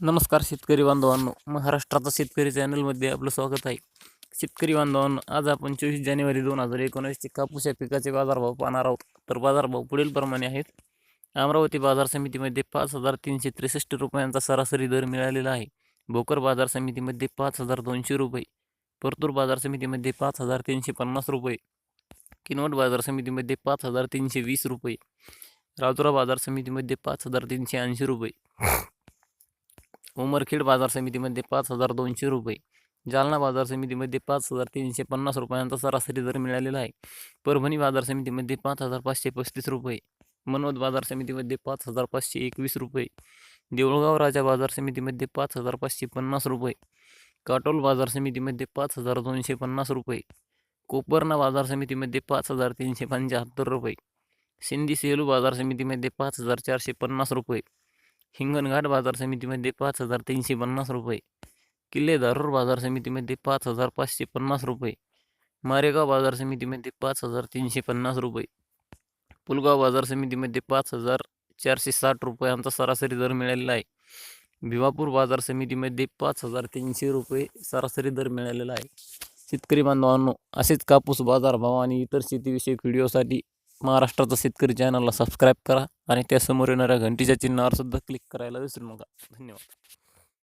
नमस्कार शेतकरी बांधवांनो, महाराष्ट्राचा शेतकरी चॅनलमध्ये आपलं स्वागत आहे. शेतकरी बांधवांनो, आज आपण 24 जानेवारी 2019 कापूस या पिकाचे बाजारभाव पाहणार आहोत. तर बाजारभाव पुढील प्रमाणे आहेत. अमरावती बाजार समितीमध्ये 5,363 रुपयांचा सरासरी दर मिळालेला आहे. भोकर बाजार समितीमध्ये 5,200 रुपये, परतूर बाजार समितीमध्ये 5,350 रुपये, किनवट बाजार समितीमध्ये 5,320 रुपये, राजुरा बाजार समितीमध्ये 5,380 रुपये, उमरखेड बाजार समितीमध्ये 5,200 रुपये, जालना बाजार समितीमध्ये 5,350 रुपयांचा सरासरी दर मिळालेला आहे. परभणी बाजार समितीमध्ये 5,535 रुपये, मनोद बाजार समितीमध्ये 5,521 रुपये, देऊळगाव राजा बाजार समितीमध्ये 5,550 रुपये, काटोल बाजार समितीमध्ये 5,250 रुपये, कोपरना बाजार समितीमध्ये 5,375 रुपये, सिंधी सेलू बाजार समितीमध्ये 5,450 रुपये, हिंगणघाट बाजार समितीमध्ये 5,350 रुपये, किल्ले धारूर बाजार समितीमध्ये 5,550 रुपये, मारेगाव बाजार समितीमध्ये 5,350 रुपये, पुलगाव बाजार समितीमध्ये 5,460 रुपयांचा सरासरी दर मिळालेला आहे. भिवापूर बाजार समितीमध्ये 5,300 रुपये सरासरी दर मिळालेला आहे. शेतकरी बांधवांनो, असेच कापूस बाजारभाव आणि इतर शेतीविषयक व्हिडिओसाठी महाराष्ट्राचा शेतकरी चॅनलला सबस्क्राईब करा आणि त्यासमोर येणाऱ्या घंटीच्या चिन्हावर सुद्धा क्लिक करायला विसरू नका. धन्यवाद.